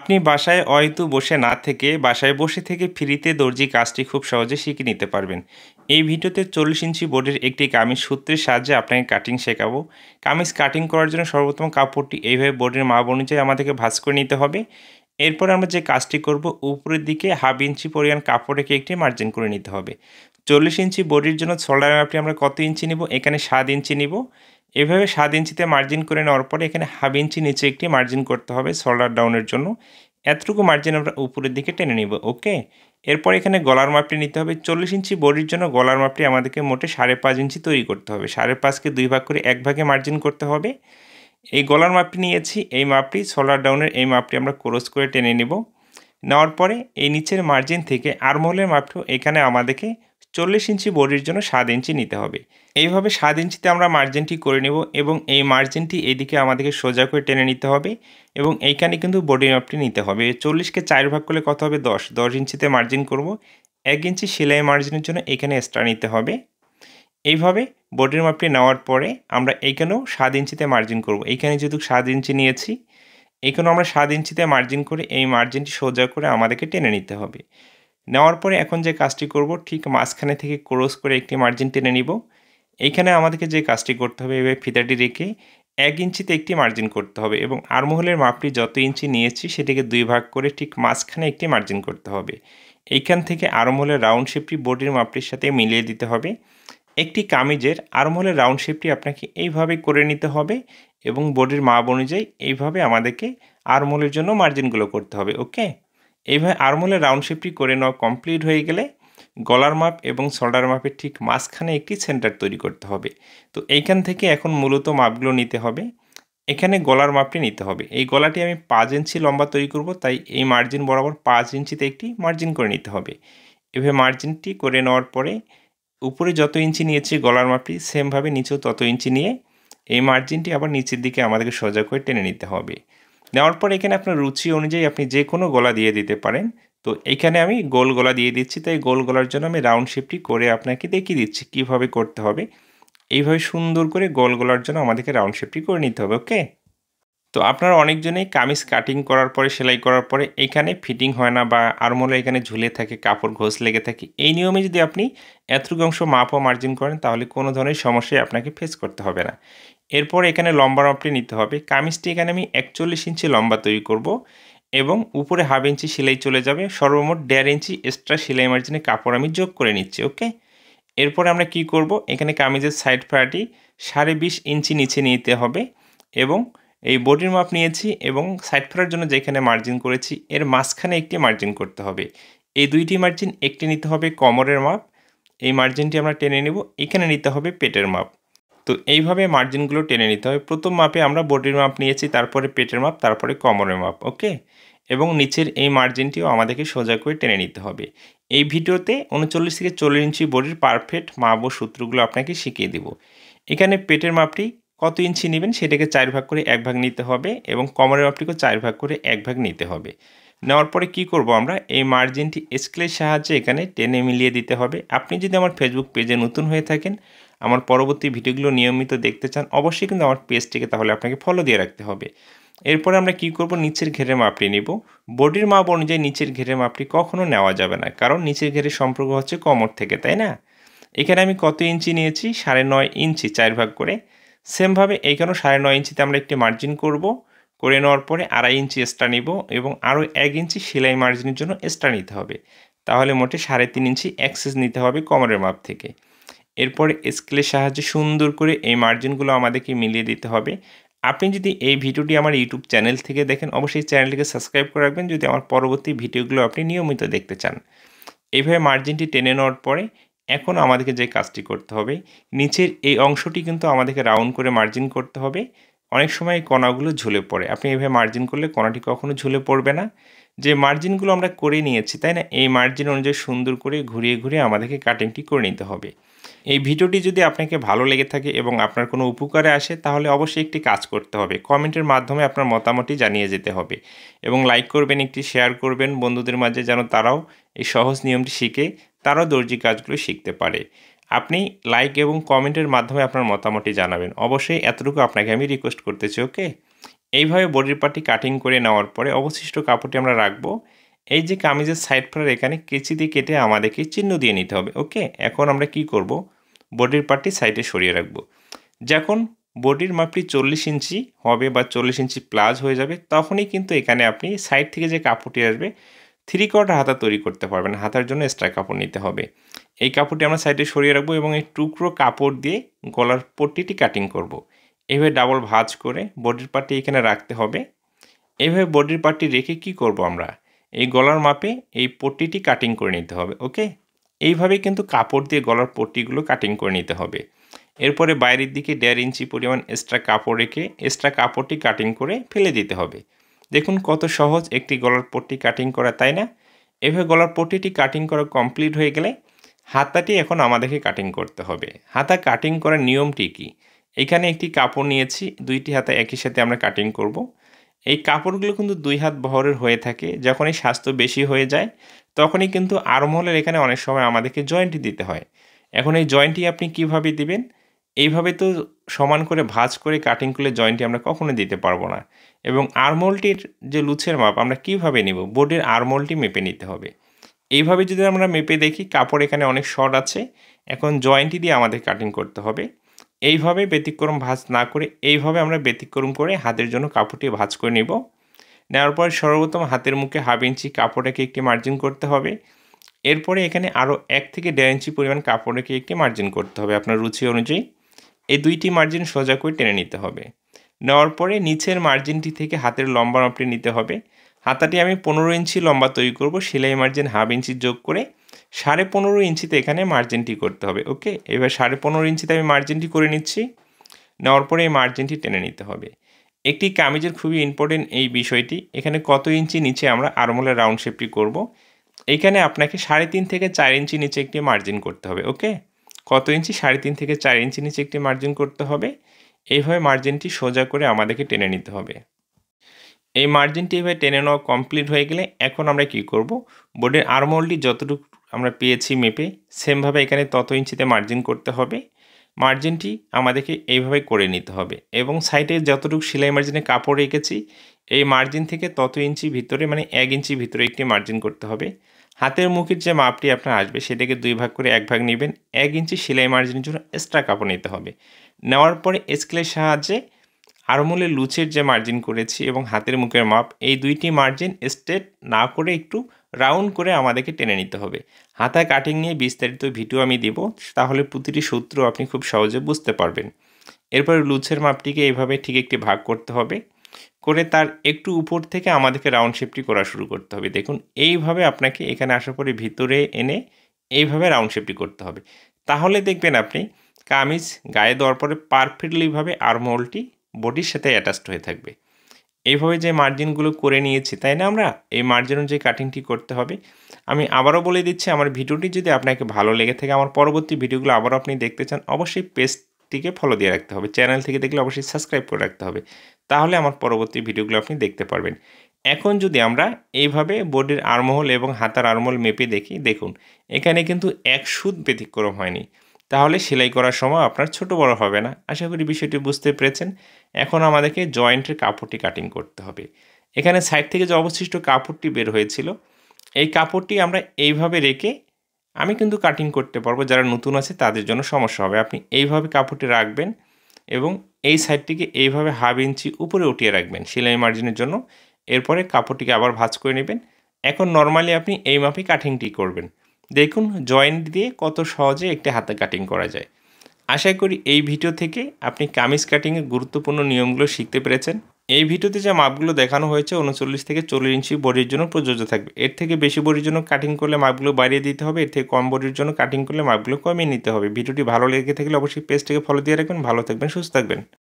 আপনি বাসায় হয়তো বসে না থেকে বাসায় বসে থেকে ফ্রিতে দর্জি কাজটি খুব সহজে শিখে নিতে পারবেন। এই ভিডিওতে 40 ইঞ্চি বোর্ডের একটি কামিজ সূত্রের সাহায্যে আপনাকে কাটিং শেখাবো। কামিজ কাটিং করার জন্য সর্বপ্রথম কাপড়টি এইভাবে বোর্ডের মাপ অনুযায়ী আমাদেরকে ভাঁজ করে নিতে হবে। এরপর আমরা যে কাজটি করব, উপরের দিকে হাফ ইঞ্চি পরিমাণ কাপড় রেখে একটি মার্জিন করে নিতে হবে। 40 ইঞ্চি বডির জন্য শোল্ডার মাপটি আমরা কত ইঞ্চি নিব? এখানে 7 ইঞ্চি নিব। এভাবে 7 ইঞ্চিতে মার্জিন করে নেওয়ার পরে এখানে হাফ ইঞ্চি নিচে একটি মার্জিন করতে হবে শোল্ডার ডাউনের জন্য। এতটুকু মার্জিন আমরা উপরের দিকে টেনে নিব। ওকে, এরপর এখানে গলার মাপটি নিতে হবে। 40 ইঞ্চি বডির জন্য গলার মাপটি আমাদেরকে মোটে 5.5 ইঞ্চি তৈরি করতে হবে। 5.5কে 2 ভাগ করে 1 ভাগে মার্জিন করতে হবে। এই গলার মাপটি নিয়েছি, এই মাপটি শোল্ডার ডাউনের এই মাপটি আমরা ক্রস করে টেনে নেব। নেওয়ার পরে এই নিচের মার্জিন থেকে আর্মহোলের মাপটিও এখানে আমাদেরকে 40 ইঞ্চি বডির জন্য 7 ইঞ্চি নিতে হবে। এইভাবে 7 ইঞ্চিতে আমরা মার্জিনটি করে নেব এবং এই মার্জিনটি এইদিকে আমাদেরকে সোজা করে টেনে নিতে হবে এবং এইখানে কিন্তু বডি মাপটি নিতে হবে। 40কে 4 ভাগ করলে কত হবে? 10 ইঞ্চিতে মার্জিন করব। 1 ইঞ্চি সেলাই মার্জিনের জন্য এখানে এক্সট্রা নিতে হবে। এইভাবে বডির মাপটি নেওয়ার পরে আমরা এইখানেও 7 ইঞ্চিতে মার্জিন করব। এইখানে যেহেতু 7 ইঞ্চি নিয়েছি, এইখানেও আমরা 7 ইঞ্চিতে মার্জিন করে এই মার্জিনটি সোজা করে আমাদেরকে টেনে নিতে হবে। নেওয়ার পরে এখন যে কাজটি করব, ঠিক মাঝখানে থেকে ক্রস করে একটি মার্জিন টেনে নিব। এইখানে আমাদেরকে যে কাজটি করতে হবে, এভাবে ফিতাটি রেখে 1 ইঞ্চিতে একটি মার্জিন করতে হবে এবং আর্মহোলের মাপটি যত ইঞ্চি নিয়েছি সেটিকে 2 ভাগ করে ঠিক মাঝখানে একটি মার্জিন করতে হবে। এইখান থেকে আর্মহোলের রাউন্ড শেপটি বডির মাপটির সাথে মিলিয়ে দিতে হবে। একটি কামিজের আর্মহোলের রাউন্ড শেপটি আপনাকে এইভাবে করে নিতে হবে এবং বডির মাপ অনুযায়ী এইভাবে আমাদেরকে আর্মহোলের জন্য মার্জিনগুলো করতে হবে। ওকে, এইভাবে আর্মহোলের রাউন্ড শেপটি করে নেওয়া কমপ্লিট হয়ে গেলে গলার মাপ এবং শোল্ডার মাপের ঠিক মাঝখানে একটি সেন্টার তৈরি করতে হবে। তো এইখান থেকে এখন মূলত মাপগুলো নিতে হবে। এখানে গলার মাপটি নিতে হবে। এই গলাটি আমি 5 ইঞ্চি লম্বা তৈরি করব, তাই এই মার্জিন বরাবর 5 ইঞ্চিতে একটি মার্জিন করে নিতে হবে। এভাবে মার্জিনটি করে নেওয়ার পরে উপরে যত ইঞ্চি নিয়েছি গলার মাপটি সেমভাবে নিচেও তত ইঞ্চি নিয়ে এই মার্জিনটি আবার নিচের দিকে আমাদেরকে সোজা করে টেনে নিতে হবে। নেওয়ার পর এখানে আপনার রুচি অনুযায়ী আপনি যে কোনো গলা দিয়ে দিতে পারেন। তো এখানে আমি গোল গলা দিয়ে দিচ্ছি, তাই গোল গলার জন্য আমি রাউন্ড শেপটি করে আপনাকে দেখিয়ে দিচ্ছি কীভাবে করতে হবে। এইভাবে সুন্দর করে গোল গলার জন্য আমাদেরকে রাউন্ড শেপটি করে নিতে হবে। ওকে, তো আপনারা অনেকজনেই কামিজ কাটিং করার পরে সেলাই করার পরে এইখানে ফিটিং হয় না বা আর্মহোলে এখানে ঝুলে থাকে, কাপড় ঘোষ লেগে থাকে। এই নিয়মে যদি আপনি এতটুকু অংশ মাপ ও মার্জিন করেন তাহলে কোনো ধরনের সমস্যায় আপনাকে ফেস করতে হবে না। এরপর এখানে লম্বা মাপটি নিতে হবে। কামিজটি এখানে আমি 41 ইঞ্চি লম্বা তৈরি করব এবং উপরে হাফ ইঞ্চি সেলাই চলে যাবে। সর্বমোট 1.5 ইঞ্চি এক্সট্রা সেলাই মার্জিনে কাপড় আমি যোগ করে নিচ্ছি। ওকে, এরপর আমরা কি করব, এখানে কামিজের সাইড ফাড়াটি 20.5 ইঞ্চি নিচে নিতে হবে এবং এই বডির মাপ নিয়েছি এবং সাইড ফেরার জন্য যেখানে মার্জিন করেছি এর মাঝখানে একটি মার্জিন করতে হবে। এই দুইটি মার্জিন, একটি নিতে হবে কোমরের মাপ, এই মার্জিনটি আমরা টেনে নেব। এখানে নিতে হবে পেটের মাপ। তো এইভাবে মার্জিনগুলো টেনে নিতে হবে। প্রথম মাপে আমরা বডির মাপ নিয়েছি, তারপরে পেটের মাপ, তারপরে কোমরের মাপ। ওকে, এবং নিচের এই মার্জিনটিও আমাদেরকে সোজা করে টেনে নিতে হবে। এই ভিডিওতে 39 থেকে 40 ইঞ্চি বডির পারফেক্ট মাপ ও সূত্রগুলো আপনাকে শিখিয়ে দেব। এখানে পেটের মাপটি কত ইঞ্চি নেবেন সেটাকে 4 ভাগ করে 1 ভাগ নিতে হবে এবং কোমরের মাপটিকেও 4 ভাগ করে 1 ভাগ নিতে হবে। নেওয়ার পরে কি করব, আমরা এই মার্জিনটি স্কেলের সাহায্যে এখানে টেনে মিলিয়ে দিতে হবে। আপনি যদি আমার ফেসবুক পেজে নতুন হয়ে থাকেন, আমার পরবর্তী ভিডিওগুলো নিয়মিত দেখতে চান, অবশ্যই কিন্তু আমার পেজটিকে তাহলে আপনাকে ফলো দিয়ে রাখতে হবে। এরপরে আমরা কি করব, নিচের ঘেরের মাপটি নিব। বডির মাপ অনুযায়ী নিচের ঘেরের মাপটি কখনো নেওয়া যাবে না, কারণ নিচের ঘেরের সম্পর্ক হচ্ছে কোমর থেকে, তাই না? এখানে আমি কত ইঞ্চি নিয়েছি? 9.5 ইঞ্চি 4 ভাগ করে। সেমভাবে এইখানেও 9.5 ইঞ্চিতে আমরা একটি মার্জিন করব। করে নেওয়ার পরে 2.5 ইঞ্চি এক্সট্রা নিব এবং আরও 1 ইঞ্চি সেলাই মার্জিনের জন্য এক্সট্রা নিতে হবে। তাহলে মোটে 3.5 ইঞ্চি এক্সেস নিতে হবে কোমরের মাপ থেকে। এরপরে স্কেলের সাহায্যে সুন্দর করে এই মার্জিনগুলো আমাদেরকে মিলিয়ে দিতে হবে। আপনি যদি এই ভিডিওটি আমার ইউটিউব চ্যানেল থেকে দেখেন, অবশ্যই চ্যানেলটিকে সাবস্ক্রাইব করে রাখবেন যদি আমার পরবর্তী ভিডিওগুলো আপনি নিয়মিত দেখতে চান। এইভাবে মার্জিনটি টেনে নেওয়ার পরে এখন আমাদেরকে যে কাজটি করতে হবে, নিচের এই অংশটি কিন্তু আমাদেরকে রাউন্ড করে মার্জিন করতে হবে। অনেক সময় এই কণাগুলো ঝুলে পড়ে। আপনি এভাবে মার্জিন করলে কণাটি কখনো ঝুলে পড়বে না। যে মার্জিনগুলো আমরা করে নিয়েছি, তাই না, এই মার্জিন অনুযায়ী সুন্দর করে ঘুরিয়ে ঘুরিয়ে আমাদেরকে কাটিংটি করে নিতে হবে। এই ভিডিওটি যদি আপনাকে ভালো লেগে থাকে এবং আপনার কোনো উপকারে আসে তাহলে অবশ্যই একটি কাজ করতে হবে, কমেন্টের মাধ্যমে আপনার মতামতটি জানিয়ে যেতে হবে এবং লাইক করবেন, একটি শেয়ার করবেন বন্ধুদের মাঝে, যেন তারাও এই সহজ নিয়মটি শিখে তারাও দর্জি কাজগুলো শিখতে পারে। আপনি লাইক এবং কমেন্টের মাধ্যমে আপনার মতামতটি জানাবেন। অবশ্যই এতটুকু আপনাকে আমি রিকোয়েস্ট করতেছি। ওকে, এইভাবে বডির পার্টটি কাটিং করে নেওয়ার পরে অবশিষ্ট কাপড়টি আমরা রাখবো এই যে কামিজের সাইড ফ্লার এখানে কেচি দিয়ে কেটে আমাদেরকে চিহ্ন দিয়ে নিতে হবে। ওকে, এখন আমরা কি করব, বডির পার্টটি সাইডে সরিয়ে রাখবো। যখন বডির মাপটি 40 ইঞ্চি হবে বা 40 ইঞ্চি প্লাস হয়ে যাবে, তখনই কিন্তু এখানে আপনি সাইড থেকে যে কাপড়টি আসবে 3/4 হাতা তৈরি করতে পারবেন। হাতার জন্য এক্সট্রা কাপড় নিতে হবে। এই কাপড়টি আমরা সাইডে সরিয়ে রাখবো এবং এই টুকরো কাপড় দিয়ে গলার পট্টিটি কাটিং করব। এইভাবে ডাবল ভাঁজ করে বডির পার্টটি এখানে রাখতে হবে। এইভাবে বডির পার্টটি রেখে কি করব, আমরা এই গলার মাপে এই পট্টিটি কাটিং করে নিতে হবে। ওকে, এইভাবে কিন্তু কাপড় দিয়ে গলার পট্টিগুলো কাটিং করে নিতে হবে। এরপরে বাইরের দিকে 1.5 ইঞ্চি পরিমাণ এক্সট্রা কাপড় রেখে এক্সট্রা কাপড়টি কাটিং করে ফেলে দিতে হবে। দেখুন কত সহজ একটি গলার পট্টি কাটিং করা, তাই না? এভাবে গলার পট্টিটি কাটিং করা কমপ্লিট হয়ে গেলে হাতাটি এখন আমাদেরকে কাটিং করতে হবে। হাতা কাটিং করার নিয়মটি কি? এখানে একটি কাপড় নিয়েছি, দুইটি হাতা একই সাথে আমরা কাটিং করব। এই কাপড়গুলো কিন্তু 2 হাত বহরের হয়ে থাকে। যখনই স্বাস্থ্য বেশি হয়ে যায় তখনই কিন্তু আর্মহোলের এখানে অনেক সময় আমাদেরকে জয়েন্টটি দিতে হয়। এখন এই জয়েন্টটি আপনি কিভাবে দিবেন? এইভাবে তো সমান করে ভাঁজ করে কাটিং করলে জয়েন্টটি আমরা কখনো দিতে পারবো না। এবং আর্মহোলটির যে লুচের মাপ আমরা কিভাবে নিব? বডির আর্মহোলটি মেপে নিতে হবে। এইভাবে যদি আমরা মেপে দেখি কাপড় এখানে অনেক শর্ট আছে, এখন জয়েন্টটি দিয়ে আমাদের কাটিং করতে হবে। এইভাবে ব্যতিক্রম ভাঁজ না করে এইভাবে আমরা ব্যতিক্রম করে হাতের জন্য কাপড়টি ভাঁজ করে নেব। নেওয়ার পর সর্বপ্রথম হাতের মুখে 1/2 ইঞ্চি কাপড় রেখে একটি মার্জিন করতে হবে। এরপরে এখানে আরও 1 থেকে 1.5 ইঞ্চি পরিমাণ কাপড় রেখে একটি মার্জিন করতে হবে আপনার রুচি অনুযায়ী। এই দুইটি মার্জিন সোজা করে টেনে নিতে হবে। নেওয়ার পরে নিচের মার্জিনটি থেকে হাতের লম্বা মাপটি নিতে হবে। হাতাটি আমি 15 ইঞ্চি লম্বা তৈরি করব। সেলাই মার্জিন 1/2 ইঞ্চি যোগ করে 15.5 ইঞ্চিতে এখানে মার্জিনটি করতে হবে। ওকে, এবার 15.5 ইঞ্চিতে আমি মার্জিনটি করে নিচ্ছি। নেওয়ার পরে এই মার্জিনটি টেনে নিতে হবে। একটি কামিজের খুবই ইম্পর্টেন্ট এই বিষয়টি, এখানে কত ইঞ্চি নিচে আমরা আর্মহোলের রাউন্ড শেপটি করব। এইখানে আপনাকে 3.5 থেকে 4 ইঞ্চি নিচে একটি মার্জিন করতে হবে। ওকে, কত ইঞ্চি? 3.5 থেকে 4 ইঞ্চি নিচে একটি মার্জিন করতে হবে। এইভাবে মার্জিনটি সোজা করে আমাদেরকে টেনে নিতে হবে। এই মার্জিনটি এভাবে টেনে নেওয়া কমপ্লিট হয়ে গেলে এখন আমরা কি করব, বোর্ডের আর্মহোলটি যতটুকু আমরা পেয়েছি মেপে সেমভাবে এখানে তত ইঞ্চিতে মার্জিন করতে হবে। মার্জিনটি আমাদেরকে এইভাবে করে নিতে হবে এবং সাইডে যতটুকু সেলাই মার্জিনে কাপড় রেখেছি এই মার্জিন থেকে তত ইঞ্চি ভিতরে মানে 1 ইঞ্চি ভিতরে একটি মার্জিন করতে হবে। হাতের মুখের যে মাপটি আপনার আসবে সেটাকে 2 ভাগ করে 1 ভাগ নেবেন। 1 ইঞ্চি সেলাই মার্জিনের জন্য এক্সট্রা কাপড় নিতে হবে। নেওয়ার পরে স্কেলের সাহায্যে আর্মহোলের লুচের যে মার্জিন করেছি এবং হাতের মুখের মাপ এই দুইটি মার্জিন স্ট্রেট না করে একটু রাউন্ড করে আমাদেরকে টেনে নিতে হবে। হাতা কাটিং নিয়ে বিস্তারিত ভিডিও আমি দেব, তাহলে প্রতিটি সূত্র আপনি খুব সহজে বুঝতে পারবেন। এরপরে লুচের মাপটিকে এইভাবে ঠিক একটি ভাগ করতে হবে, করে তার একটু উপর থেকে আমাদেরকে রাউন্ড শেপটি করা শুরু করতে হবে। দেখুন এইভাবে আপনাকে এখানে আসার পরে ভিতরে এনে এইভাবে রাউন্ড শেপটি করতে হবে। তাহলে দেখবেন আপনি কামিজ গায়ে দেওয়ার পরে পারফেক্টলিভাবে আর্মহোলটি বডির সাথে অ্যাটাচড হয়ে থাকবে। এইভাবে যে মার্জিনগুলো করে নিয়েছি তাই না, আমরা এই মার্জিন অনুযায়ী কাটিংটি করতে হবে। আমি আবারও বলে দিচ্ছি, আমার ভিডিওটি যদি আপনাকে ভালো লেগে থাকে, আমার পরবর্তী ভিডিওগুলো আবারও আপনি দেখতে চান, অবশ্যই পেজটিকে ফলো দিয়ে রাখতে হবে। চ্যানেল থেকে দেখলে অবশ্যই সাবস্ক্রাইব করে রাখতে হবে, তাহলে আমার পরবর্তী ভিডিওগুলো আপনি দেখতে পারবেন। এখন যদি আমরা এইভাবে বডির আর্মহোল এবং হাতার আর্মহোল মেপে দেখি, দেখুন এখানে কিন্তু এক সুত ব্যতিক্রম হয়নি। তাহলে সেলাই করার সময় আপনার ছোট বড় হবে না। আশা করি বিষয়টি বুঝতে পেরেছেন। এখন আমাদেরকে জয়েন্টের কাপড়টি কাটিং করতে হবে। এখানে সাইড থেকে যে অবশিষ্ট কাপড়টি বের হয়েছিল এই কাপড়টি আমরা এইভাবে রেখে আমি কিন্তু কাটিং করতে পারবো। যারা নতুন আছে তাদের জন্য সমস্যা হবে। আপনি এইভাবে কাপড়টি রাখবেন এবং এই সাইডটিকে এইভাবে 1/2 ইঞ্চি উপরে উঠিয়ে রাখবেন সেলাই মার্জিনের জন্য। এরপরে কাপড়টিকে আবার ভাঁজ করে নেবেন। এখন নরমালি আপনি এই মাপে কাটিংটি করবেন। দেখুন জয়েন্ট দিয়ে কত সহজে একটি হাতে কাটিং করা যায়। আশা করি এই ভিডিও থেকে আপনি কামিজ কাটিংয়ের গুরুত্বপূর্ণ নিয়মগুলো শিখতে পেরেছেন। এই ভিডিওতে যে মাপগুলো দেখানো হয়েছে 39 থেকে 40 ইঞ্চি বডির জন্য প্রযোজ্য থাকবে। এর থেকে বেশি বডির জন্য কাটিং করলে মাপগুলো বাড়িয়ে দিতে হবে, এর থেকে কম বডির জন্য কাটিং করলে মাপগুলো কমিয়ে নিতে হবে। ভিডিওটি ভালো লেগে থাকলে অবশ্যই পেজটিকে ফলো দিয়ে রাখবেন। ভালো থাকবেন, সুস্থ থাকবেন।